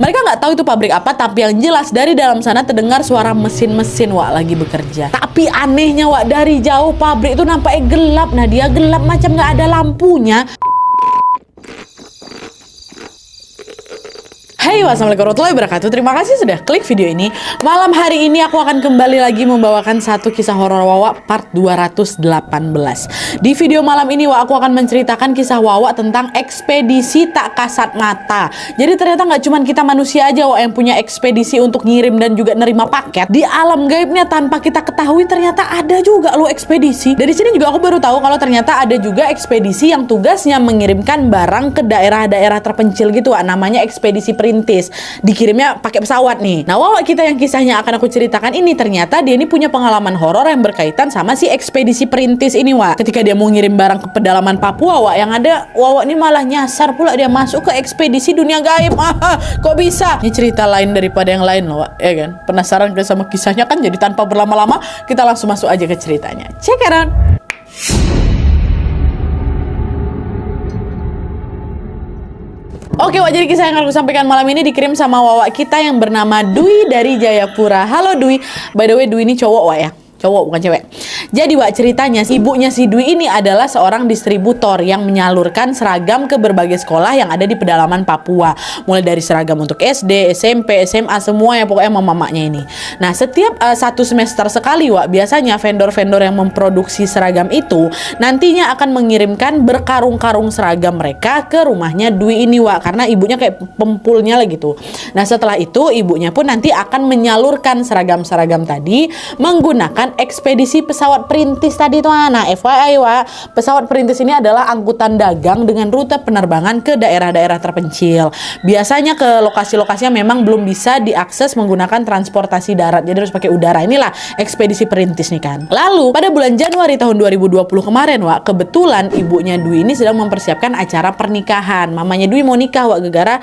Mereka nggak tahu itu pabrik apa, tapi yang jelas dari dalam sana terdengar suara mesin-mesin Wak lagi bekerja. Tapi anehnya Wak, dari jauh pabrik itu nampaknya gelap. Nah dia gelap macam nggak ada lampunya. Hai, wassalamualaikum warahmatullahi wabarakatuh. Terima kasih sudah klik video ini. Malam hari ini aku akan kembali lagi membawakan satu kisah horor Wawa part 218. Di video malam ini aku akan menceritakan kisah Wawa tentang ekspedisi tak kasat mata. Jadi ternyata nggak cuma kita manusia aja yang punya ekspedisi untuk ngirim dan juga nerima paket. Di alam gaibnya tanpa kita ketahui ternyata ada juga loh ekspedisi. Dari sini juga aku baru tahu kalau ternyata ada juga ekspedisi yang tugasnya mengirimkan barang ke daerah-daerah terpencil gitu, namanya ekspedisi perintis. Dikirimnya pakai pesawat nih. Nah, Wawa kita yang kisahnya akan aku ceritakan ini ternyata dia ini punya pengalaman horor yang berkaitan sama si ekspedisi perintis ini, Wak. Ketika dia mau ngirim barang ke pedalaman Papua, Wak, yang ada Wawa ini malah nyasar pula dia masuk ke ekspedisi dunia gaib. Kok bisa? Ini cerita lain daripada yang lain loh, Wak. Ya kan? Penasaran kan sama kisahnya kan? Jadi tanpa berlama-lama kita langsung masuk aja ke ceritanya. Check it out. Oke, Wak, jadi kisah yang aku sampaikan malam ini dikirim sama Wawa kita yang bernama Dwi dari Jayapura. Halo Dwi. By the way, Dwi ini cowok, Wak, ya. Cowok bukan cewek. Jadi Wak, ceritanya ibunya si Dwi ini adalah seorang distributor yang menyalurkan seragam ke berbagai sekolah yang ada di pedalaman Papua. Mulai dari seragam untuk SD, SMP, SMA, semua ya pokoknya mama-mamanya ini. Nah, setiap satu semester sekali, Wak, biasanya vendor-vendor yang memproduksi seragam itu nantinya akan mengirimkan berkarung-karung seragam mereka ke rumahnya Dwi ini, Wak, karena ibunya kayak pempulnya lah gitu. Nah, setelah itu ibunya pun nanti akan menyalurkan seragam-seragam tadi menggunakan ekspedisi pesawat perintis tadi tuh. Nah, FYI, Wak, pesawat perintis ini adalah angkutan dagang dengan rute penerbangan ke daerah-daerah terpencil. Biasanya ke lokasi-lokasi yang memang belum bisa diakses menggunakan transportasi darat, jadi harus pakai udara. Inilah ekspedisi perintis nih kan. Lalu pada bulan Januari tahun 2020 kemarin, Wak, kebetulan ibunya Dwi ini sedang mempersiapkan acara pernikahan. Mamanya Dwi mau nikah, Wak, gegara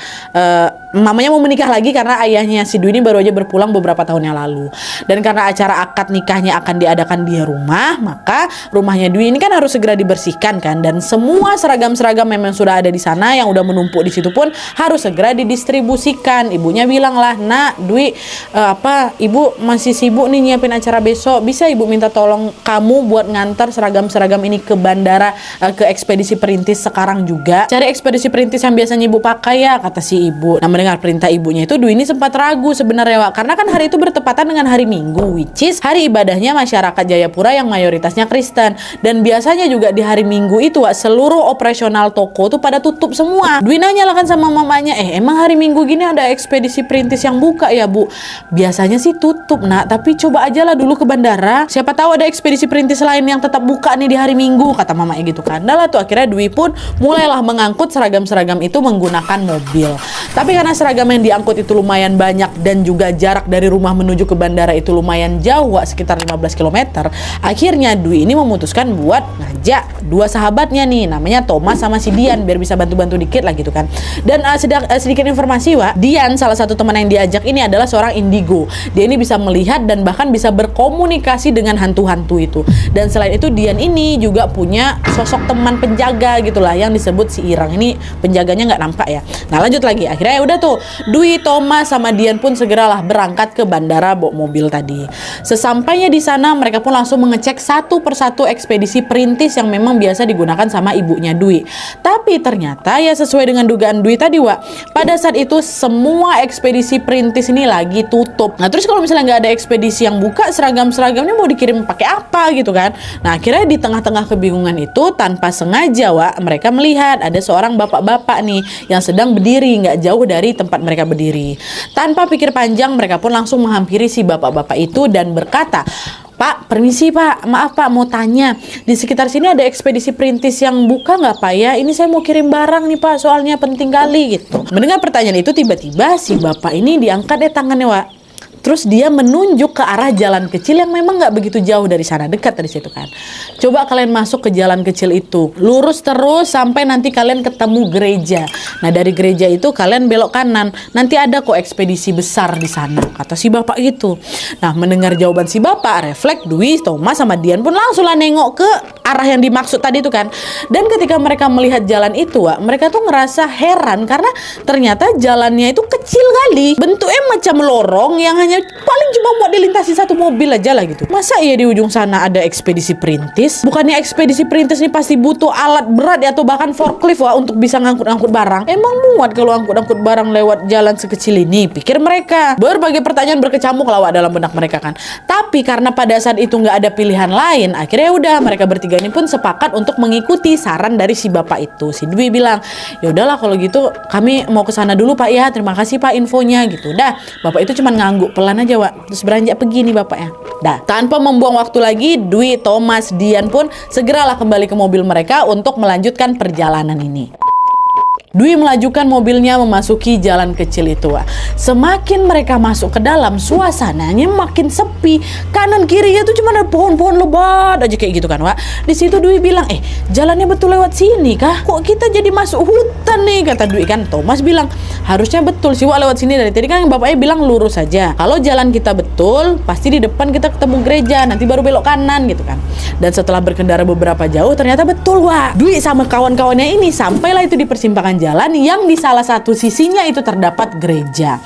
mamanya mau menikah lagi karena ayahnya si Dwi ini baru aja berpulang beberapa tahun yang lalu. Dan karena acara akad nikahnya akan diadakan di rumah, maka rumahnya Dwi ini kan harus segera dibersihkan kan, dan semua seragam-seragam memang sudah ada di sana yang udah menumpuk di situ pun harus segera didistribusikan. Ibunya bilang lah, "Nak, Dwi, ibu masih sibuk nih nyiapin acara besok. Bisa ibu minta tolong kamu buat ngantar seragam-seragam ini ke bandara, ke ekspedisi perintis sekarang juga. Cari ekspedisi perintis yang biasanya ibu pakai ya," kata si ibu. Nah, mendengar perintah ibunya itu Dwi ini sempat ragu sebenarnya, Wak, karena kan hari itu bertepatan dengan hari Minggu, which is hari ibadahnya masyarakat Jayapura yang mayoritasnya Kristen. Dan biasanya juga di hari Minggu itu, Wak, seluruh operasional toko tuh pada tutup semua. Dwi nanya lah kan sama mamanya, emang hari Minggu gini ada ekspedisi perintis yang buka ya, Bu? Biasanya sih tutup, Nak, tapi coba aja lah dulu ke bandara, siapa tahu ada ekspedisi perintis lain yang tetap buka nih di hari Minggu, kata mamanya gitu kan. Nah lah tuh akhirnya Dwi pun mulailah mengangkut seragam-seragam itu menggunakan mobil. Tapi karena seragam yang diangkut itu lumayan banyak dan juga jarak dari rumah menuju ke bandara itu lumayan jauh, Wak, sekitar 15 km. Akhirnya Dwi ini memutuskan buat ngajak dua sahabatnya nih, namanya Thomas sama si Dian, biar bisa bantu-bantu dikit lah gitu kan. Dan sedikit informasi, Wak, Dian salah satu teman yang diajak ini adalah seorang indigo. Dia ini bisa melihat dan bahkan bisa berkomunikasi dengan hantu-hantu itu. Dan selain itu Dian ini juga punya sosok teman penjaga gitulah yang disebut si Irang. Ini penjaganya nggak nampak ya. Nah, lanjut lagi. Akhirnya ya udah tuh Dwi, Thomas sama Dian pun segeralah berangkat ke bandara bawa mobil tadi. Sesampainya di sana mereka pun langsung mengecek satu persatu ekspedisi perintis yang memang biasa digunakan sama ibunya Dwi. Tapi ternyata ya sesuai dengan dugaan Dwi tadi, Wak, pada saat itu semua ekspedisi perintis ini lagi tutup. Nah, terus kalau misalnya nggak ada ekspedisi yang buka, seragam-seragamnya mau dikirim pakai apa gitu kan. Nah, akhirnya di tengah-tengah kebingungan itu tanpa sengaja, Wak, mereka melihat ada seorang bapak-bapak nih yang sedang berdiri nggak jauh dari tempat mereka berdiri. Tanpa pikir panjang mereka pun langsung menghampiri si bapak-bapak itu dan berkata, "Pak, permisi Pak, maaf Pak, mau tanya, di sekitar sini ada ekspedisi perintis yang buka nggak Pak ya? Ini saya mau kirim barang nih Pak, soalnya penting kali," gitu. Mendengar pertanyaan itu tiba-tiba si bapak ini diangkat tangannya, Wak. Terus dia menunjuk ke arah jalan kecil yang memang nggak begitu jauh dari sana, dekat dari situ kan. Coba kalian masuk ke jalan kecil itu, lurus terus sampai nanti kalian ketemu gereja. Nah, dari gereja itu kalian belok kanan, nanti ada kok ekspedisi besar di sana, kata si bapak gitu. Nah, mendengar jawaban si bapak, refleks Dwi, Thomas sama Dian pun langsung lah nengok ke arah yang dimaksud tadi itu kan. Dan ketika mereka melihat jalan itu, Wak, mereka tuh ngerasa heran karena ternyata jalannya itu kecil kali. Bentuknya macam lorong yang hanya paling cuma mau dilintasi satu mobil aja lah gitu. Masa iya di ujung sana ada ekspedisi perintis? Bukannya ekspedisi perintis ini pasti butuh alat berat ya, atau bahkan forklift, Wak, untuk bisa ngangkut-ngangkut barang. Emang muat kalau angkut-angkut barang lewat jalan sekecil ini? Pikir mereka. Berbagai pertanyaan berkecamuk lah, Wak, dalam benak mereka kan. Tapi karena pada saat itu nggak ada pilihan lain, akhirnya udah mereka bertiga ini pun sepakat untuk mengikuti saran dari si bapak itu. Si Dwi bilang, ya udahlah kalau gitu kami mau ke sana dulu Pak ya. Terima kasih Pak infonya gitu. Dah, bapak itu cuman ngangguk pelan aja, Wak. Terus beranjak pergi nih bapaknya. Dah, tanpa membuang waktu lagi, Dwi, Thomas, Dian pun segeralah kembali ke mobil mereka untuk melanjutkan perjalanan ini. Dwi melajukan mobilnya memasuki jalan kecil itu, Wak. Semakin mereka masuk ke dalam, suasananya makin sepi. Kanan kirinya tuh cuma ada pohon-pohon lebat aja kayak gitu kan, Wak. Di situ Dwi bilang, jalannya betul lewat sini kah? Kok kita jadi masuk hutan nih? Kata Dwi kan. Thomas bilang, harusnya betul sih, Wak, lewat sini. Dari tadi kan bapaknya bilang lurus saja. Kalau jalan kita betul, pasti di depan kita ketemu gereja, nanti baru belok kanan gitu kan. Dan setelah berkendara beberapa jauh, ternyata betul, Wak. Dwi sama kawan-kawannya ini sampailah itu di persimpangan jalan yang di salah satu sisinya itu terdapat gereja.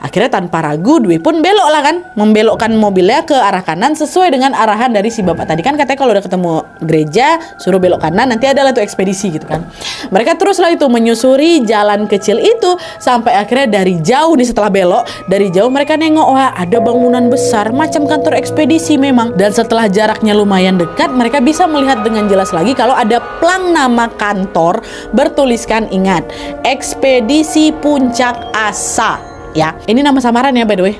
Akhirnya tanpa ragu Dwi pun belok lah kan, membelokkan mobilnya ke arah kanan sesuai dengan arahan dari si bapak tadi kan. Katanya kalau udah ketemu gereja suruh belok kanan, nanti adalah tuh ekspedisi gitu kan. Mereka teruslah itu menyusuri jalan kecil itu sampai akhirnya dari jauh nih, setelah belok dari jauh mereka nengok, wah ada bangunan besar macam kantor ekspedisi memang. Dan setelah jaraknya lumayan dekat, mereka bisa melihat dengan jelas lagi kalau ada plang nama kantor bertuliskan, ingat, Ekspedisi Puncak Asa. Ya, ini nama samaran ya by the way.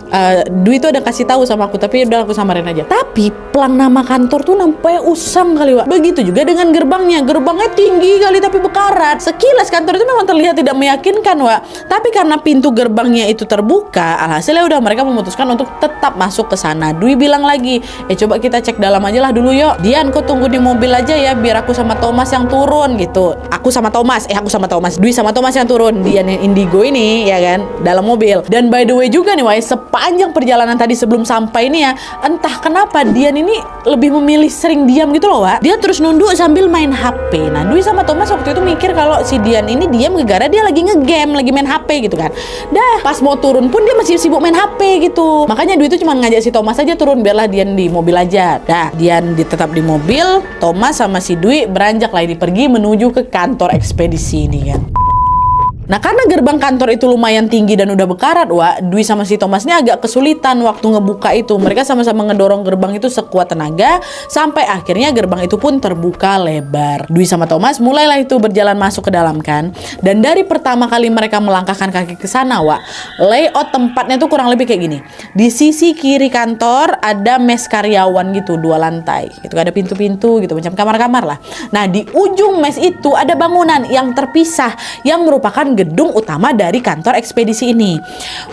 Dwi itu ada kasih tahu sama aku, tapi udah aku samarin aja. Tapi plang nama kantor tuh nampaknya usang kali, Wak. Begitu juga dengan gerbangnya. Gerbangnya tinggi kali tapi bekarat. Sekilas kantor itu memang terlihat tidak meyakinkan, Wak. Tapi karena pintu gerbangnya itu terbuka, alhasilnya udah mereka memutuskan untuk tetap masuk ke sana. Dwi bilang lagi, coba kita cek dalam aja lah dulu yuk. Dian, kau tunggu di mobil aja ya, biar aku sama Thomas yang turun gitu. Aku sama Thomas. Dwi sama Thomas yang turun. Dian yang indigo ini ya kan, dalam mobil. Dan by the way juga nih, Wak, sepanjang perjalanan tadi sebelum sampai ini ya, entah kenapa Dian ini lebih memilih sering diam gitu loh, Wak. Dia terus nunduk sambil main HP. Nah, Dwi sama Thomas waktu itu mikir kalau si Dian ini diam gara-gara dia lagi ngegame, lagi main HP gitu kan. Dah, pas mau turun pun dia masih sibuk main HP gitu. Makanya Dwi itu cuma ngajak si Thomas aja turun, biarlah Dian di mobil aja. Dah, Dian tetap di mobil, Thomas sama si Dwi beranjak lah ini pergi menuju ke kantor ekspedisi ini kan. Nah, karena gerbang kantor itu lumayan tinggi dan udah bekarat, Wak, Dwi sama si Thomas ini agak kesulitan waktu ngebuka itu. Mereka sama-sama ngedorong gerbang itu sekuat tenaga sampai akhirnya gerbang itu pun terbuka lebar. Dwi sama Thomas mulailah itu berjalan masuk ke dalam kan. Dan dari pertama kali mereka melangkahkan kaki ke sana, Wak, layout tempatnya tuh kurang lebih kayak gini. Di sisi kiri kantor ada mes karyawan gitu, 2 lantai. Gitu, ada pintu-pintu gitu, macam kamar-kamar lah. Nah, di ujung mes itu ada bangunan yang terpisah yang merupakan gedung utama dari kantor ekspedisi ini.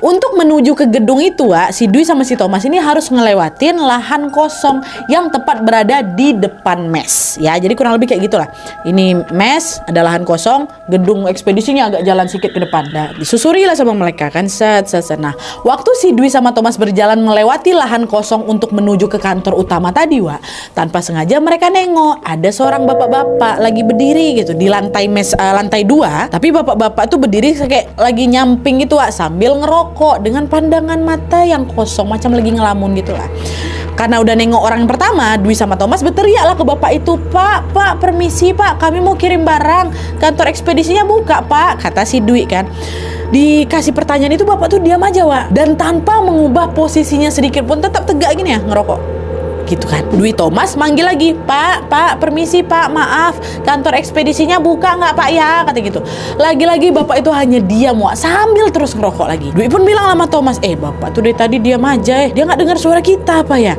Untuk menuju ke gedung itu, Wak, si Dwi sama si Thomas ini harus ngelewatin lahan kosong yang tepat berada di depan mes. Ya, jadi kurang lebih kayak gitulah. Ini mes, ada lahan kosong, gedung ekspedisinya agak jalan sedikit ke depan. Nah, disusuri lah sama mereka kan, set. Nah, waktu si Dwi sama Thomas berjalan melewati lahan kosong untuk menuju ke kantor utama tadi, Wak, tanpa sengaja mereka nengok ada seorang bapak-bapak lagi berdiri gitu di lantai mes, lantai 2. Tapi bapak-bapak tuh berdiri kayak lagi nyamping gitu, Wak, sambil ngerokok dengan pandangan mata yang kosong macam lagi ngelamun gitu lah. Karena udah nengok orang yang pertama, Dwi sama Thomas berteriak lah ke bapak itu, Pak, permisi Pak, kami mau kirim barang, kantor ekspedisinya buka Pak, kata si Dwi kan. Dikasih pertanyaan itu bapak tuh diam aja, Wak, dan tanpa mengubah posisinya sedikit pun tetap tegak gini ya, ngerokok gitu kan. Dwi Thomas manggil lagi, Pak, permisi Pak, maaf, kantor ekspedisinya buka nggak Pak ya, kata gitu. Lagi-lagi bapak itu hanya diam, Wak, sambil terus ngerokok lagi. Dwi pun bilang sama Thomas, bapak tuh dari tadi diam aja, dia nggak dengar suara kita apa ya?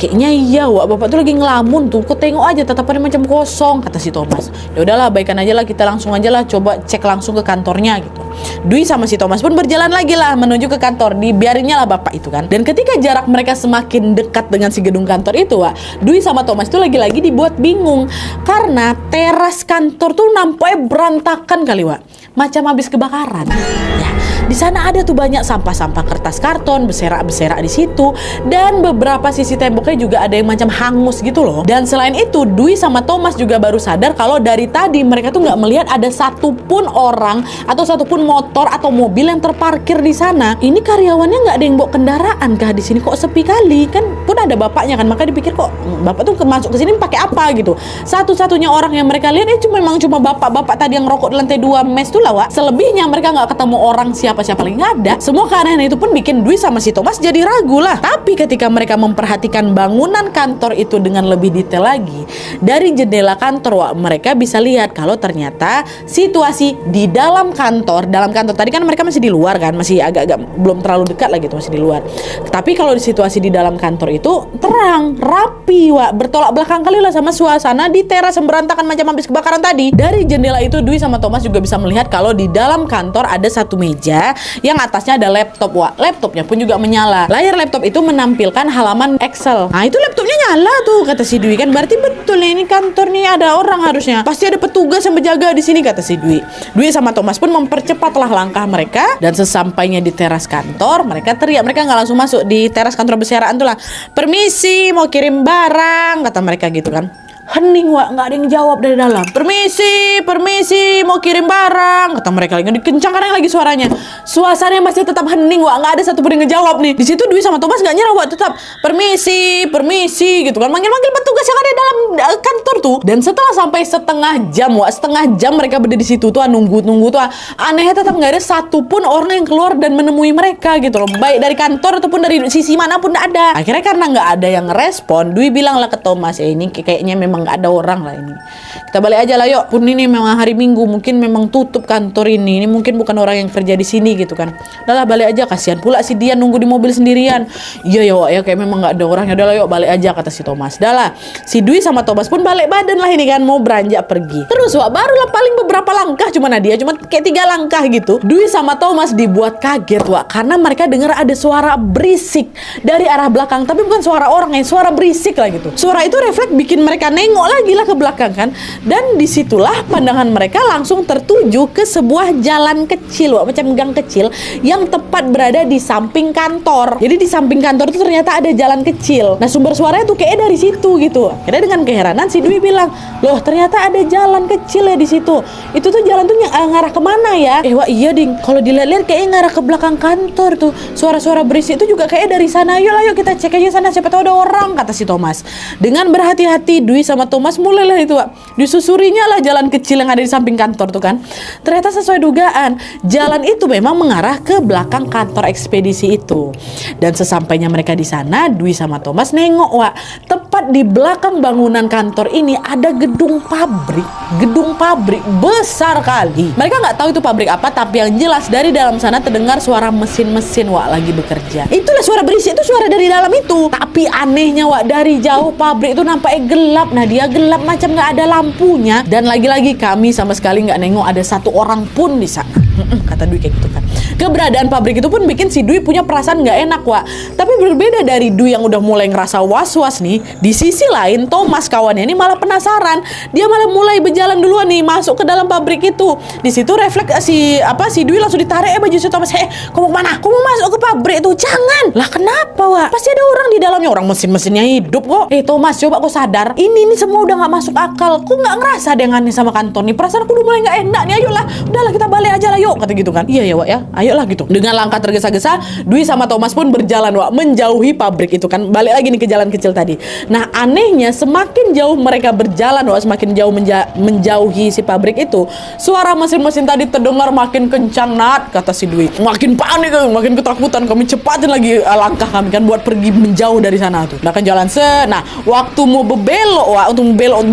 Kayaknya iya, Wak, bapak tuh lagi ngelamun tuh, kok tengok aja tatapannya macam kosong, kata si Thomas. Ya udahlah, baikan aja lah, kita langsung aja lah coba cek langsung ke kantornya gitu. Dwi sama si Thomas pun berjalan lagi lah menuju ke kantor, dibiarinnya lah bapak itu kan. Dan ketika jarak mereka semakin dekat dengan si gedung kantor itu, Wak, Dwi sama Thomas itu lagi-lagi dibuat bingung karena teras kantor tuh nampaknya berantakan kali, Wak, macam habis kebakaran. Ya, Di sana ada tuh banyak sampah-sampah kertas karton, beserak-beserak di situ, dan beberapa sisi temboknya juga ada yang macam hangus gitu loh. Dan selain itu, Dwi sama Thomas juga baru sadar kalau dari tadi mereka tuh nggak melihat ada satupun orang atau satupun motor atau mobil yang terparkir di sana. Ini karyawannya nggak ada yang bawa kendaraan kah di sini, kok sepi kali? Kan pun ada bapaknya kan, maka dipikir kok bapak tuh masuk ke sini pakai apa gitu. Satu-satunya orang yang mereka lihat memang cuma bapak-bapak tadi yang rokok di lantai 2 mes tuh lah, Wak. Selebihnya mereka nggak ketemu orang siapa-siapa lagi, nggak ada. Semua keanehan itu pun bikin Dwi sama si Thomas jadi ragu lah. Tapi ketika mereka memperhatikan bangunan kantor itu dengan lebih detail lagi, dari jendela kantor, Wak, mereka bisa lihat kalau ternyata situasi di dalam kantor tadi kan mereka masih di luar kan, masih agak-agak belum terlalu dekat lah gitu, masih di luar. Tapi kalau di situasi di dalam kantor itu terang, rapi, Wak, bertolak belakang kali lah sama suasana di teras yang berantakan macam habis kebakaran tadi. Dari jendela itu Dwi sama Thomas juga bisa melihat kalau di dalam kantor ada satu meja yang atasnya ada laptop, Wak. Laptopnya pun juga menyala. Layar laptop itu menampilkan halaman Excel. Nah, itu laptopnya nyala tuh, kata si Dwi kan. Berarti betul ini kantor nih ada orang harusnya. Pasti ada petugas yang berjaga di sini, kata si Dwi. Dwi sama Thomas pun mempercepatlah langkah mereka, dan sesampainya di teras kantor, mereka teriak. Mereka nggak langsung masuk di teras kantor beseraan tuh lah. Permisi, mau kirim barang, kata mereka gitu kan. Hening, Wak, nggak ada yang jawab dari dalam. Permisi, mau kirim barang, kata mereka lagi. Dikencangkan lagi suaranya. Suasananya masih tetap hening, Wak, nggak ada satupun yang ngejawab nih. Di situ Dwi sama Thomas nggak nyerah, Wak, tetap permisi gitu kan, manggil petugas yang ada dalam kantor tuh. Dan setelah sampai setengah jam, Wak, mereka berdiri di situ tuh, nunggu tuh. Anehnya tetap nggak ada satupun orang yang keluar dan menemui mereka gitu loh. Baik dari kantor ataupun dari sisi manapun nggak ada. Akhirnya karena nggak ada yang respon, Dwi bilang lah ke Thomas, ya ini kayaknya memang nggak ada orang lah ini. Kita balik aja lah yuk. Pun ini memang hari Minggu, mungkin memang tutup kantor ini. Ini mungkin bukan orang yang kerja di sini gitu kan. Udahlah balik aja, kasihan pula si dia nunggu di mobil sendirian. Iya ya, Wak, ya kayak memang nggak ada orang. Udahlah yuk balik aja, kata si Thomas. Udahlah. Si Dwi sama Thomas pun balik badan lah ini kan, mau beranjak pergi. Terus, Wak, barulah paling beberapa langkah, cuma kayak 3 langkah gitu. Dwi sama Thomas dibuat kaget, Wak, karena mereka dengar ada suara berisik dari arah belakang, tapi bukan suara orang, suara berisik lah gitu. Suara itu refleks bikin mereka nengok lagi lah ke belakang kan, dan disitulah pandangan mereka langsung tertuju ke sebuah jalan kecil, Wak, macam gang kecil yang tepat berada di samping kantor. Jadi di samping kantor itu ternyata ada jalan kecil. Nah, sumber suaranya tuh kayaknya dari situ gitu. Akhirnya dengan keheranan si Dwi bilang, loh ternyata ada jalan kecil ya di situ. Itu tuh jalan tuh ngarah kemana ya? Wak, iya ding, kalau dilihat-lihat kayaknya ngarah ke belakang kantor tuh. Suara-suara berisik itu juga kayaknya dari sana. Yuk kita cek aja sana, siapa tahu ada orang, kata si Thomas. Dengan berhati-hati Dwi sama Thomas mulailah itu, Wak, disusurinya lah jalan kecil yang ada di samping kantor tuh kan. Ternyata sesuai dugaan, jalan itu memang mengarah ke belakang kantor ekspedisi itu. Dan sesampainya mereka di sana, Dwi sama Thomas nengok, Wak, tepat di belakang bangunan kantor ini ada gedung pabrik besar kali. Mereka nggak tahu itu pabrik apa, tapi yang jelas dari dalam sana terdengar suara mesin-mesin, Wak, lagi bekerja. Itulah suara berisik, itu suara dari dalam itu. Tapi anehnya, Wak, dari jauh pabrik itu nampaknya gelap. Nah, dia gelap macam nggak ada lampunya, dan lagi-lagi kami sama sekali nggak nengok ada satu orang pun di sana. Kata Dwi kayak gitu kan. Keberadaan pabrik itu pun bikin si Dwi punya perasaan nggak enak, Wak. Tapi berbeda dari Dwi yang udah mulai ngerasa was-was nih, di sisi lain Thomas kawannya ini malah penasaran. Dia malah mulai berjalan duluan nih masuk ke dalam pabrik itu. Di situ refleks si Dwi langsung ditarik baju si Thomas. Kau mau kemana? Kau mau masuk ke pabrik itu? Jangan. Lah kenapa, Wak? Pasti ada orang di dalamnya, orang mesin-mesinnya hidup kok. Thomas, coba kau sadar. Ini semua udah nggak masuk akal. Kau nggak ngerasa ada yang aneh sama kantor nih? Perasaan aku udah mulai nggak enak nih. Ayolah, udahlah kita balik aja lah yuk, kata gitu kan. Iya ya, Wak, ya. Ayolah gitu. Dengan langkah tergesa-gesa, Dwi sama Thomas pun berjalan, Wak, menjauhi pabrik itu kan. Balik lagi nih ke jalan kecil tadi. Nah, anehnya semakin jauh mereka berjalan, Wak, semakin jauh menjauhi si pabrik itu, suara mesin-mesin tadi terdengar makin kencang, Nat, kata si Dwi. Makin panik, makin ketakutan. Kami cepatin lagi langkah kami kan buat pergi menjauh dari sana tuh. Nah, kan jalan nah, waktu mau berbelok, Wak, untuk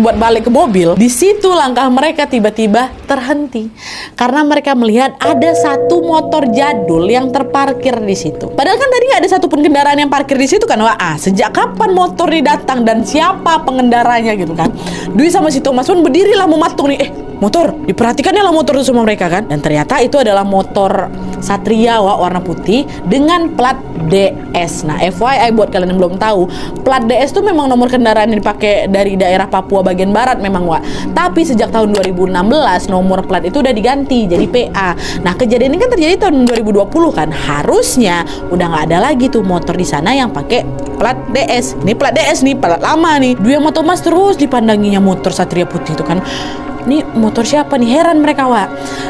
buat balik ke mobil, di situ langkah mereka tiba-tiba terhenti karena mereka melihat ada satu motor jadul yang terparkir di situ. Padahal kan tadi nggak ada satupun kendaraan yang parkir di situ kan, Wak. Sejak kapan motor ini datang dan siapa pengendaranya gitu kan? Dwi sama si Thomas pun berdirilah mematung nih. motor. Diperhatikannya lah motor itu sama mereka kan. Dan ternyata itu adalah motor Satria Wak, warna putih dengan plat DS. Nah, FYI buat kalian yang belum tahu, plat DS itu memang nomor kendaraan yang dipakai dari daerah Papua bagian barat memang Wak. Tapi sejak tahun 2016 nomor plat itu udah diganti jadi PA. Nah, kejadian ini kan terjadi tahun 2020 kan. Harusnya udah nggak ada lagi tuh motor di sana yang pakai plat DS. Ini plat DS nih, plat lama nih. Dwi sama Thomas terus dipandanginya motor Satria putih itu kan. Ini motor siapa nih? Heran mereka Wak.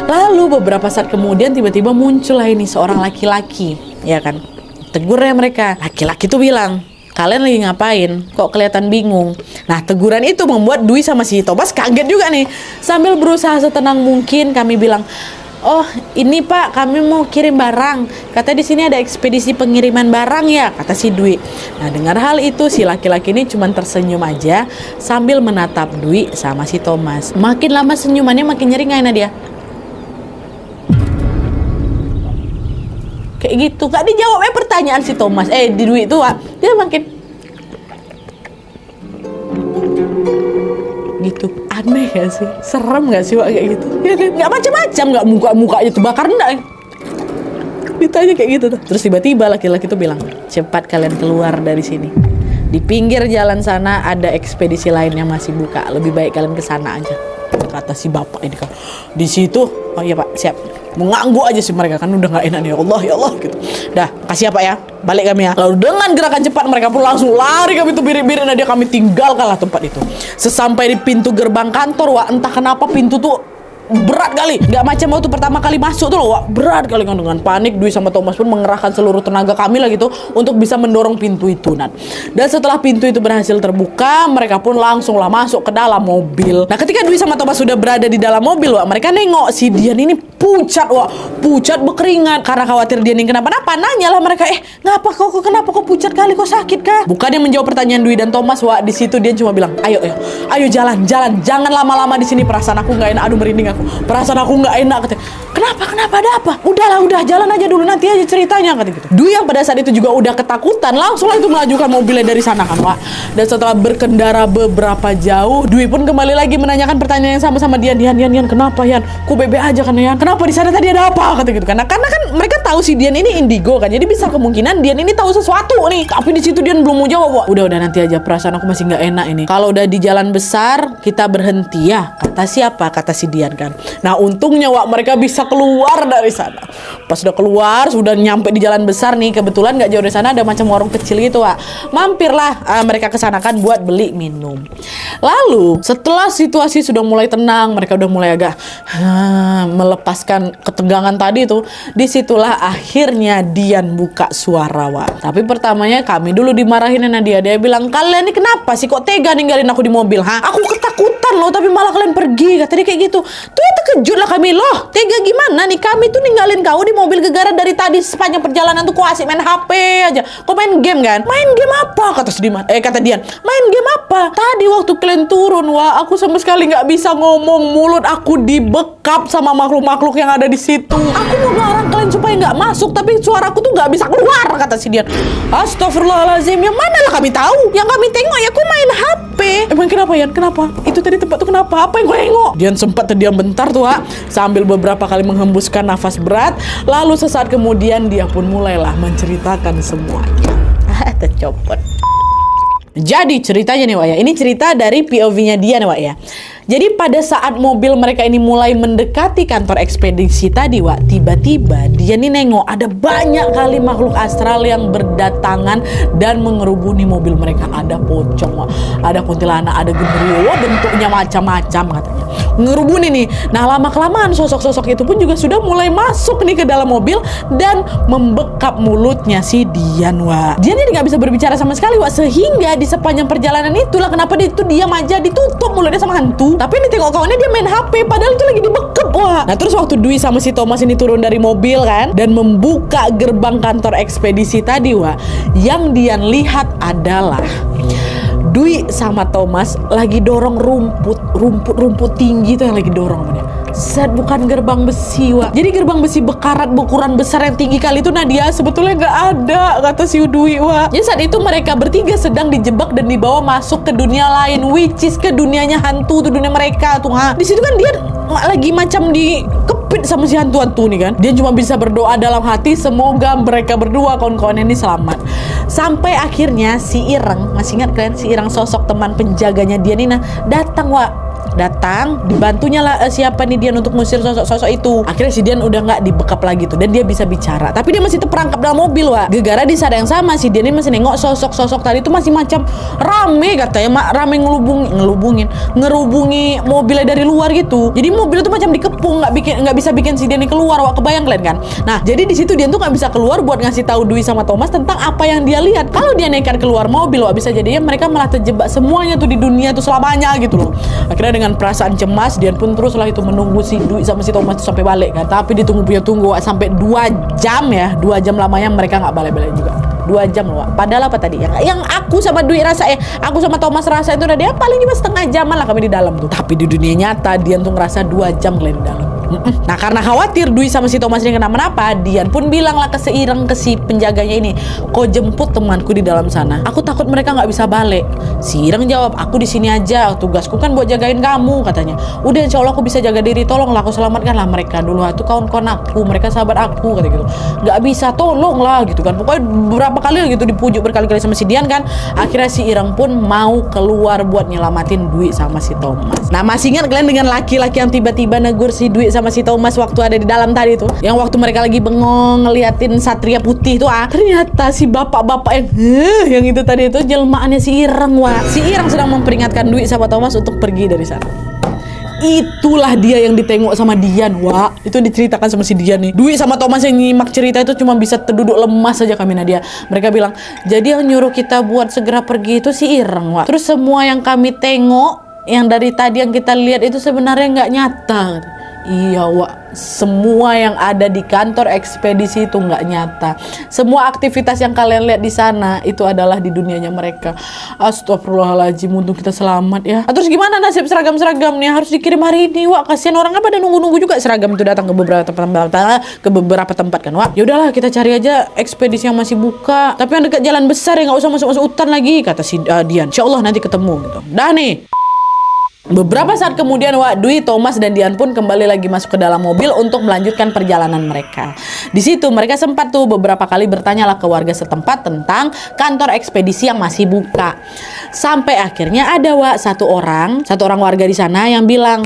Lalu beberapa saat kemudian tiba-tiba muncul lah ini seorang laki-laki, ya kan. Tegurnya mereka. Laki-laki tuh bilang, kalian lagi ngapain? Kok kelihatan bingung? Nah, teguran itu membuat Dwi sama si Thomas kaget juga nih. Sambil berusaha setenang mungkin kami bilang, oh ini Pak, kami mau kirim barang. Katanya di sini ada ekspedisi pengiriman barang ya, kata si Dwi. Nah, dengar hal itu si laki-laki ini cuma tersenyum aja sambil menatap Dwi sama si Thomas. Makin lama senyumannya makin nyeringain dia. Kayak gitu, gak dijawabnya pertanyaan si Thomas. Di Dwi itu dia makin gitu. Aneh gak sih? Serem gak sih Wak kayak gitu? Ya kan? Gak macam-macam, gak muka-mukanya tuh bakar enggak. Ditanya kayak gitu tuh. Terus tiba-tiba laki-laki tuh bilang, cepat kalian keluar dari sini. Di pinggir jalan sana ada ekspedisi lain yang masih buka. Lebih baik kalian ke sana aja, kata si bapak ini kan. Di situ, oh iya Pak, siap. Mengangguk aja sih mereka kan, udah nggak enak nih, ya Allah gitu. Dah, kasih ya Pak ya, balik kami ya. Lalu dengan gerakan cepat mereka pun langsung lari kami tuh birik-birik. Nah, kami tinggalkanlah tempat itu. Sesampai di pintu gerbang kantor Wak, entah kenapa pintu tuh berat kali, nggak macam waktu pertama kali masuk tuh loh Wak, berat kali kan. Dengan panik Dwi sama Thomas pun mengerahkan seluruh tenaga kami lah gitu untuk bisa mendorong pintu itu Dan setelah pintu itu berhasil terbuka, mereka pun langsung lah masuk ke dalam mobil. Nah, ketika Dwi sama Thomas sudah berada di dalam mobil Wak, mereka nengok si Dian ini pucat Wak, pucat berkeringat. Karena khawatir Dian ini kenapa-napa, nanyalah mereka, ngapa kok kenapa kok pucat kali, kok sakit kah? Bukannya menjawab pertanyaan Dwi dan Thomas Wak, di situ Dian cuma bilang, ayo jalan, jangan lama-lama di sini, perasaan aku nggak enak, aduh merinding aku. Perasaan aku nggak enak, katanya. Kenapa ada apa? Udah jalan aja dulu, nanti aja ceritanya, kata gitu. Dwi yang pada saat itu juga udah ketakutan, langsung lah itu melajukan mobilnya dari sana kan Wak. Dan setelah berkendara beberapa jauh, Dwi pun kembali lagi menanyakan pertanyaan yang sama sama Dian, kenapa Yan? Ku bebe aja kan Yan? Kenapa di sana tadi ada apa? Kata gitu kan. Nah, karena kan mereka tahu si Dian ini indigo kan, jadi bisa kemungkinan Dian ini tahu sesuatu nih. Tapi di situ Dian belum mau jawab Wak. Udah nanti aja, perasaan aku masih nggak enak ini. Kalau udah di jalan besar kita berhenti ya, kata siapa? Kata si Dian kan. Nah, untungnya Wak, mereka bisa keluar dari sana. Pas udah keluar, sudah nyampe di jalan besar nih, kebetulan nggak jauh dari sana ada macam warung kecil gitu Wak. Mampirlah mereka ke sana kan buat beli minum. Lalu setelah situasi sudah mulai tenang, mereka udah mulai agak melepaskan ketegangan tadi tuh, disitulah akhirnya Dian buka suara Wak. Tapi pertamanya kami dulu dimarahin Nadia. Dia bilang, kalian ini kenapa sih kok tega ninggalin aku di mobil? Aku ketakutan loh, tapi malah kalian pergi, kata dia kayak gitu. Tuh ya terkejut lah kami, loh tega gimana nih, kami tuh ninggalin kau di mobil gegara dari tadi sepanjang perjalanan tuh kok asik main HP aja, kok main game kan? Main game apa? Kata Dian, main game apa? Tadi waktu kalian turun Wak, aku sama sekali nggak bisa ngomong, mulut aku dibekap sama makhluk-makhluk yang ada di situ. Aku mau ngelarang kalian supaya nggak masuk, tapi suaraku tuh nggak bisa keluar, kata si Dian. Astagfirullahaladzim, yang mana lah kami tahu? Yang kami tengok ya aku main HP. Emang kenapa Yan? Kenapa? Itu tadi tempat tuh kenapa? Apa yang kau tengok? Dian sempat terdiam bentar tuh Wak, sambil beberapa kali menghembuskan nafas berat. Lalu sesaat kemudian dia pun mulailah menceritakan semuanya. Tercopot. Jadi ceritanya nih Wak ya, ini cerita dari POV-nya dia nih Wak ya. Jadi pada saat mobil mereka ini mulai mendekati kantor ekspedisi tadi Wak, tiba-tiba dia nih nengok ada banyak kali makhluk astral yang berdatangan dan mengerubuni mobil mereka. Ada pocong Wak, ada kuntilanak, ada genderuwo, bentuknya macam-macam katanya. Ngerubuni nih. Nah, lama-kelamaan sosok-sosok itu pun juga sudah mulai masuk nih ke dalam mobil dan membekap mulutnya si Dian Wak. Dian ini nggak bisa berbicara sama sekali Wak, sehingga di sepanjang perjalanan itulah kenapa dia itu diam aja, ditutup mulutnya sama hantu. Tapi ini tengok kawannya dia main HP, padahal itu lagi dibekep Wak. Nah, terus waktu Dwi sama si Thomas ini turun dari mobil kan dan membuka gerbang kantor ekspedisi tadi Wak, yang Dian lihat adalah Dwi sama Thomas lagi dorong rumput tinggi tuh yang lagi dorong dia. Set, bukan gerbang besi, Wak. Jadi gerbang besi bekarat berukuran besar yang tinggi kali itu Nadia sebetulnya nggak ada, kata si Dwi, Wak. Jadi saat itu mereka bertiga sedang dijebak dan dibawa masuk ke dunia lain, which is ke dunianya hantu, tuh dunia mereka tuh. Di situ kan dia lagi macam dikepit sama si hantu-hantu nih kan. Dia cuma bisa berdoa dalam hati semoga mereka berdua kawan-kawan ini selamat. Sampai akhirnya si Ireng, masih ingat kalian si Ireng sosok teman penjaganya dia Nina datang, Wak. Datang, dibantunya lah siapa nih Dian untuk ngusir sosok-sosok itu. Akhirnya si Dian udah nggak dibekap lagi tuh dan dia bisa bicara. Tapi dia masih terperangkap dalam mobil, Wak. Gegara di saat yang sama si Dian ini masih nengok sosok-sosok tadi itu masih macam rame katanya, rame ngerubungi mobilnya dari luar gitu. Jadi mobil itu macam dikepung, nggak bisa bikin si Dian ini keluar, Wak. Kebayang kalian kan? Nah, jadi di situ Dian tuh nggak bisa keluar buat ngasih tahu Dwi sama Thomas tentang apa yang dia lihat. Kalau dia nekat keluar mobil, Wak, bisa jadinya mereka malah terjebak semuanya tuh di dunia tuh selamanya gitu loh. Akhirnya dengan perasaan cemas Dian pun teruslah itu menunggu si Dwi sama si Thomas itu sampai balik kan. Tapi ditunggu sampai 2 jam ya. 2 jam lamanya mereka nggak balik-balik juga. 2 jam loh, Wak. Padahal apa tadi yang aku sama Dwi rasa aku sama Thomas rasa itu udah dia paling cuma setengah jaman lah kami di dalam tuh. Tapi di dunia nyata Dian tuh ngerasa 2 jam kalian di dalam. Nah, karena khawatir Dwi sama si Thomas ini kenapa-napa, Dian pun bilang lah ke Ireng, ke si penjaganya ini, kau jemput temanku di dalam sana. Aku takut mereka nggak bisa balik. Si Ireng jawab, aku di sini aja. Tugasku kan buat jagain kamu, katanya. Udah, insya Allah aku bisa jaga diri. Tolonglah aku selamatkanlah mereka dulu. Itu kawan-kawan aku, mereka sahabat aku, kata gitu. Nggak bisa, tolonglah gitu kan. Pokoknya beberapa kali gitu dipujuk berkali-kali sama si Dian kan. Akhirnya si Ireng pun mau keluar buat nyelamatin Dwi sama si Thomas. Nah, masih ingat kalian dengan laki-laki yang tiba-tiba negur si Dwi sama si Thomas waktu ada di dalam tadi tuh, yang waktu mereka lagi bengong ngeliatin satria putih tuh, ternyata si bapak-bapak yang itu tadi itu jelmaannya si Ireng, Wak. Si Ireng sedang memperingatkan Dwi sama Thomas untuk pergi dari sana. Itulah dia yang ditengok sama Dian, Wak. Itu diceritakan sama si Dian nih. Dwi sama Thomas yang nyimak cerita itu cuma bisa terduduk lemas saja kami, Nadia. Mereka bilang, jadi yang nyuruh kita buat segera pergi itu si Ireng, Wak. Terus semua yang kami tengok, yang dari tadi yang kita lihat itu sebenarnya nggak nyata. Iya, Wak. Semua yang ada di kantor ekspedisi itu nggak nyata. Semua aktivitas yang kalian lihat di sana itu adalah di dunianya mereka. Astagfirullahaladzim, untung kita selamat ya. Terus gimana nasib seragam-seragam nih? Harus dikirim hari ini, Wak. Kasihan orang kan pada nunggu-nunggu juga seragam itu datang ke beberapa tempat kan, Wak. Ya udahlah, kita cari aja ekspedisi yang masih buka. Tapi yang dekat jalan besar ya, nggak usah masuk-masuk hutan lagi, kata si Dian. Insya Allah nanti ketemu gitu. Dah nih. Beberapa saat kemudian, Wak, Dwi, Thomas, dan Dian pun kembali lagi masuk ke dalam mobil untuk melanjutkan perjalanan mereka. Di situ mereka sempat tuh beberapa kali bertanyalah ke warga setempat tentang kantor ekspedisi yang masih buka. Sampai akhirnya ada, Wak, satu orang warga di sana yang bilang,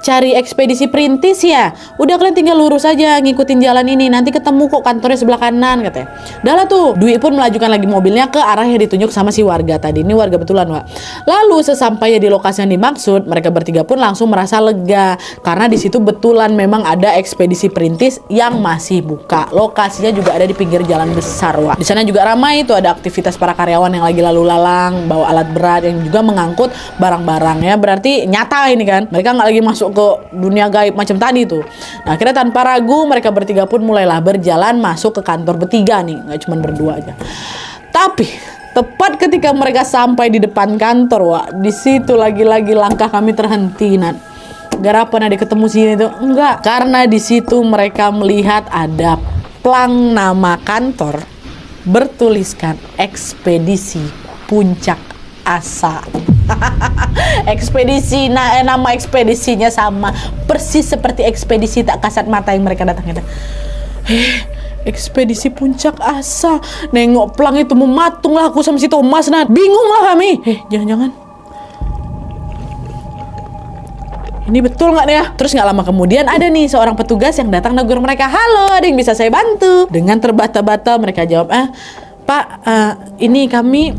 cari ekspedisi perintis ya? Udah kalian tinggal lurus aja ngikutin jalan ini, nanti ketemu kok kantornya sebelah kanan, katanya. Udah lah tuh, Dwi pun melajukan lagi mobilnya ke arah yang ditunjuk sama si warga tadi. Ini warga betulan, Wak. Lalu sesampainya di lokasi yang dimaksud, mereka bertiga pun langsung merasa lega karena di situ betulan memang ada ekspedisi perintis yang masih buka. Lokasinya juga ada di pinggir jalan besar, Wak. Di sana juga ramai tuh, ada aktivitas para karyawan yang lagi lalu lalang bawa alat berat yang juga mengangkut barang-barang ya. Berarti nyata ini kan. Mereka nggak lagi masuk ke dunia gaib macam tadi tuh. Nah, akhirnya tanpa ragu mereka bertiga pun mulailah berjalan masuk ke kantor bertiga nih, nggak cuma berdua aja. Tapi tepat ketika mereka sampai di depan kantor, Wak, di situ lagi-lagi langkah kami terhenti, Nat. Gara apa Nadi ketemu sini tuh? Enggak, karena di situ mereka melihat ada plang nama kantor bertuliskan Ekspedisi Puncak Asa. Ekspedisi, nama ekspedisinya sama persis seperti ekspedisi tak kasat mata yang mereka datangin. Ekspedisi Puncak Asa. Nengok plang itu mematung lah aku sama si Thomas, Nat. Bingung lah kami. Jangan-jangan ini betul nggak nih ya? Terus nggak lama kemudian ada nih seorang petugas yang datang negur mereka. Halo, ada yang bisa saya bantu? Dengan terbata-bata mereka jawab, Pak, ini kami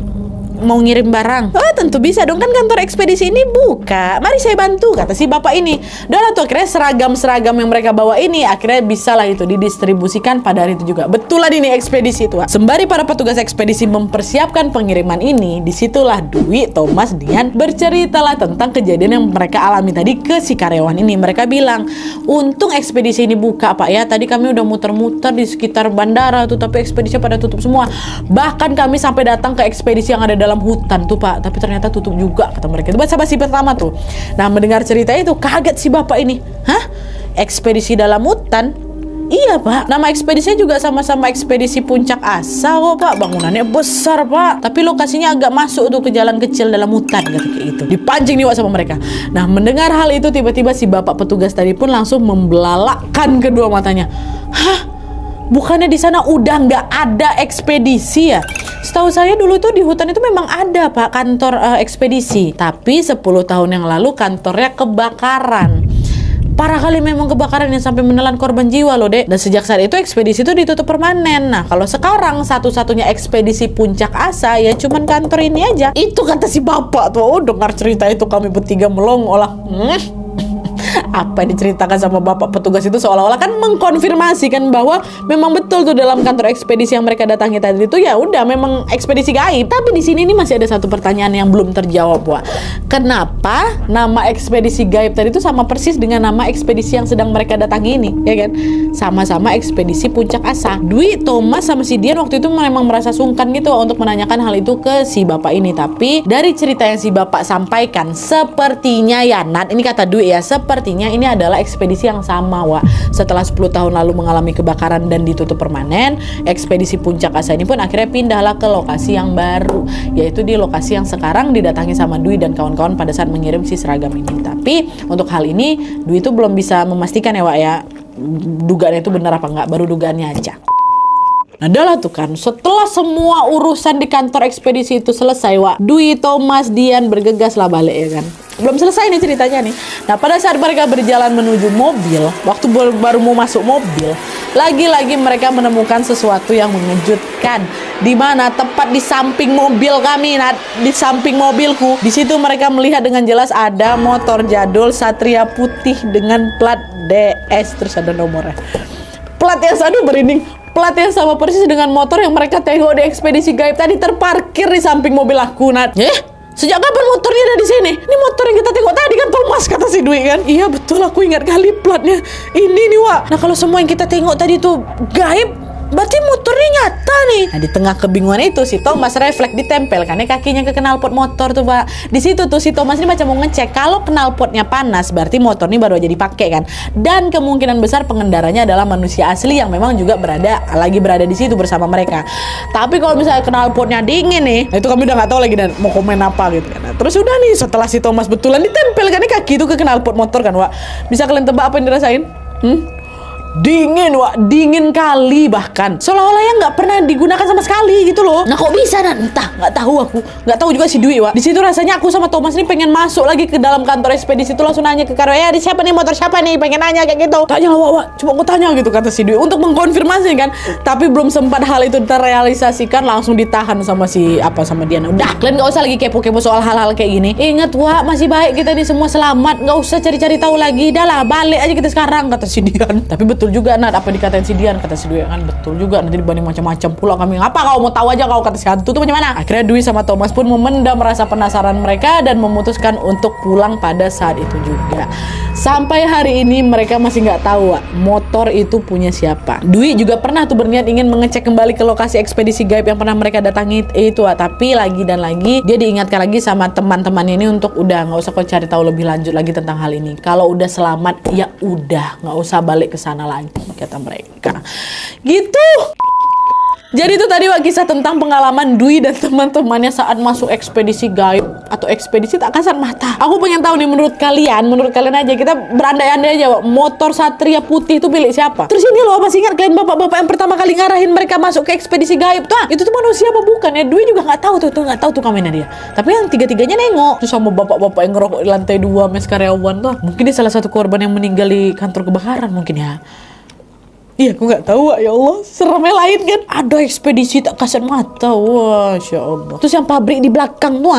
mau ngirim barang. Oh, tentu bisa dong, kan kantor ekspedisi ini buka. Mari saya bantu, kata si bapak ini. Udah lah tuh, akhirnya seragam-seragam yang mereka bawa ini akhirnya bisa lah itu didistribusikan pada hari itu juga. Betulan ini ekspedisi itu. Sembari para petugas ekspedisi mempersiapkan pengiriman ini, disitulah Dwi, Thomas, Dian berceritalah tentang kejadian yang mereka alami tadi ke si karyawan ini. Mereka bilang, untung ekspedisi ini buka, Pak ya. Tadi kami udah muter-muter di sekitar bandara tuh, tapi ekspedisi pada tutup semua. Bahkan kami sampai datang ke ekspedisi yang ada dalam hutan tuh, Pak, tapi ternyata tutup juga, kata mereka. Itu basa-basi pertama tuh. Nah, mendengar cerita itu kaget si bapak ini. Hah? ekspedisi dalam hutan. Iya Pak, nama ekspedisinya juga sama-sama ekspedisi Puncak Asa kok Pak. Bangunannya besar Pak, tapi lokasinya agak masuk tuh ke jalan kecil dalam hutan kayak gitu. Dipancing nih Wak sama mereka. Nah mendengar hal itu tiba-tiba si bapak petugas tadi pun langsung membelalakkan kedua matanya. Hah? Bukannya di sana udah nggak ada ekspedisi ya? Setahu saya dulu tuh di hutan itu memang ada Pak kantor ekspedisi. Tapi 10 tahun yang lalu kantornya kebakaran. Parah kali memang kebakaran yang sampai menelan korban jiwa loh dek. Dan sejak saat itu ekspedisi itu ditutup permanen. Nah kalau sekarang satu-satunya ekspedisi Puncak Asa ya cuman kantor ini aja. Itu kata si bapak tuh. Oh dengar cerita itu kami bertiga melongo lah. Apa yang diceritakan sama bapak petugas itu seolah-olah kan mengkonfirmasikan bahwa memang betul tuh dalam kantor ekspedisi yang mereka datangi tadi itu ya udah memang ekspedisi gaib. Tapi di sini nih masih ada satu pertanyaan yang belum terjawab Wak. Kenapa nama ekspedisi gaib tadi itu sama persis dengan nama ekspedisi yang sedang mereka datangi ini, ya kan? Sama-sama ekspedisi Puncak Asa. Dwi, Thomas sama si Dian waktu itu memang merasa sungkan gitu untuk menanyakan hal itu ke si bapak ini. Tapi dari cerita yang si bapak sampaikan, sepertinya ya Nat, ini kata Dwi ya, sepertinya ini adalah ekspedisi yang sama Wak. Setelah 10 tahun lalu mengalami kebakaran dan ditutup permanen, ekspedisi Puncak Asa ini pun akhirnya pindahlah ke lokasi yang baru, yaitu di lokasi yang sekarang didatangi sama Dwi dan kawan-kawan pada saat mengirim si seragam ini. Tapi untuk hal ini Dwi itu belum bisa memastikan ya Wak ya, dugaannya itu benar apa enggak, baru dugaannya aja. Nah adalah tuh kan, setelah semua urusan di kantor ekspedisi itu selesai Wak, Dwi, Thomas, Dian bergegas lah balik ya kan. Belum selesai nih ceritanya nih. Nah pada saat mereka berjalan menuju mobil, waktu baru mau masuk mobil, lagi-lagi mereka menemukan sesuatu yang mengejutkan. Di mana tepat di samping mobil kami, nah, di samping mobilku, di situ mereka melihat dengan jelas ada motor jadul Satria putih dengan plat DS, terus ada nomornya. Plat yang satu berinding, plat yang sama persis dengan motor yang mereka tengok di ekspedisi gaib tadi terparkir di samping mobil aku, Nat. Sejak kapan motornya ada di sini? Ini motor yang kita tengok tadi kan Thomas, kata si Dwi kan. Iya betul, aku ingat kali platnya. Ini nih Wak. Nah kalau semua yang kita tengok tadi tuh gaib, berarti motornya nyata nih. Nah di tengah kebingungan itu si Thomas refleks ditempel kan kakinya ke knalpot motor tuh Pak. Di situ tuh si Thomas ini macam mau ngecek kalau knalpotnya panas berarti motor ini baru aja dipakai kan. Dan kemungkinan besar pengendaranya adalah manusia asli yang memang juga lagi berada di situ bersama mereka. Tapi kalau misalnya knalpotnya dingin nih, nah itu kami udah nggak tahu lagi dan mau komen apa gitu kan. Nah, terus udah nih setelah si Thomas betulan ditempel kan kaki itu ke knalpot motor kan Wak. Bisa kalian tebak apa yang dirasain? Dingin Wak, dingin kali bahkan seolah-olah yang nggak pernah digunakan sama sekali gitu loh. Nah kok bisa dan entah, nggak tahu aku, nggak tahu juga si Dwi Wak. Di situ rasanya aku sama Thomas ini pengen masuk lagi ke dalam kantor ekspedisi itu langsung nanya ke Karo, di siapa nih motor siapa nih, pengen nanya kayak gitu. Tanya lah Wak, coba aku tanya gitu kata si Dwi untuk mengkonfirmasi kan. Tapi belum sempat hal itu terrealisasikan langsung ditahan sama sama Diana. Udah kalian nggak usah lagi kepo-kepo soal hal-hal kayak gini. Ingat Wak, masih baik kita ini semua selamat, nggak usah cari-cari tahu lagi. Dah lah balik aja kita sekarang kata si Dian. Tapi betul juga Nat apa dikatain si Dian, kata si Dwi kan betul juga, nanti dibanding macam-macam pula kami. Apa kau mau tahu aja kau, kata si hantu tuh bagaimana. Akhirnya Dwi sama Thomas pun memendam rasa penasaran mereka dan memutuskan untuk pulang pada saat itu juga. Sampai hari ini mereka masih nggak tahu Wak, motor itu punya siapa. Dwi juga pernah tuh berniat ingin mengecek kembali ke lokasi ekspedisi gaib yang pernah mereka datangi itu Wak, tapi lagi dan lagi dia diingatkan lagi sama teman-teman ini untuk udah nggak usah kau cari tahu lebih lanjut lagi tentang hal ini. Kalau udah selamat ya udah nggak usah balik ke sana lagi kata mereka. Gitu. Jadi itu tadi Wak kisah tentang pengalaman Dwi dan teman-temannya saat masuk ekspedisi gaib atau ekspedisi tak kasat mata. Aku pengen tahu nih menurut kalian aja, kita berandai-andai aja Wak, motor Satria putih itu milik siapa? Terus ini loh, masih ingat kalian bapak-bapak yang pertama kali ngarahin mereka masuk ke ekspedisi gaib tuh? Itu tuh manusia apa bukan ya? Dwi juga nggak tahu nggak tahu tuh kamennya dia. Tapi yang tiga-tiganya nengok. Terus sama bapak-bapak yang ngerokok di lantai 2 mes karyawan tuh. Mungkin dia salah satu korban yang meninggal di kantor kebakaran mungkin ya. Iya, aku nggak tahu ya Allah, seremnya lain kan. Ada ekspedisi tak kasat mata, wah, Masya Allah. Terus yang pabrik di belakang tuh,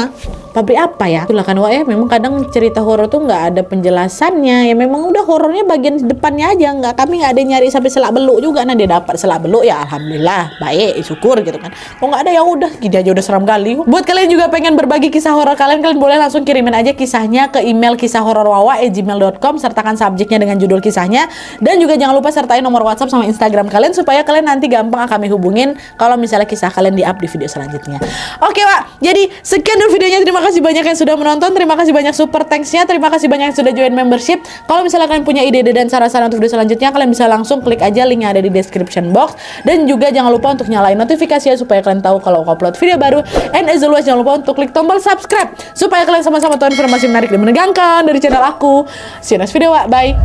pabrik apa ya? Itulah kan Wak ya, memang kadang cerita horor tuh nggak ada penjelasannya. Ya memang udah horornya bagian depannya aja, kami nggak ada nyari sampai selak beluk juga. Nah dia dapat selak beluk ya alhamdulillah, baik, syukur gitu kan. Kok nggak ada ya udah, gini aja udah seram kali. Buat kalian juga pengen berbagi kisah horor kalian boleh langsung kirimin aja kisahnya ke email kisahhororwawa@gmail.com, sertakan subjeknya dengan judul kisahnya dan juga jangan lupa sertain nomor WhatsApp WhatsApp sama Instagram kalian supaya kalian nanti gampang kami hubungin kalau misalnya kisah kalian di-up di video selanjutnya. Oke, Wak. Jadi sekian dulu videonya. Terima kasih banyak yang sudah menonton. Terima kasih banyak super thanks-nya. Terima kasih banyak yang sudah join membership. Kalau misalnya kalian punya ide-ide dan saran-saran untuk video selanjutnya, kalian bisa langsung klik aja link yang ada di description box. Dan juga jangan lupa untuk nyalain notifikasi ya, supaya kalian tahu kalau aku upload video baru. And as always, jangan lupa untuk klik tombol subscribe supaya kalian sama-sama tahu informasi menarik dan menegangkan dari channel aku. See you next video, Wak. Bye.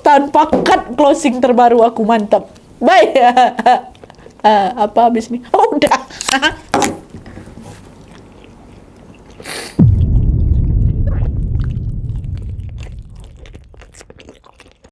Tanpa cut closing terbaru aku, mantap. Bye. Apa habis nih? Oh, udah.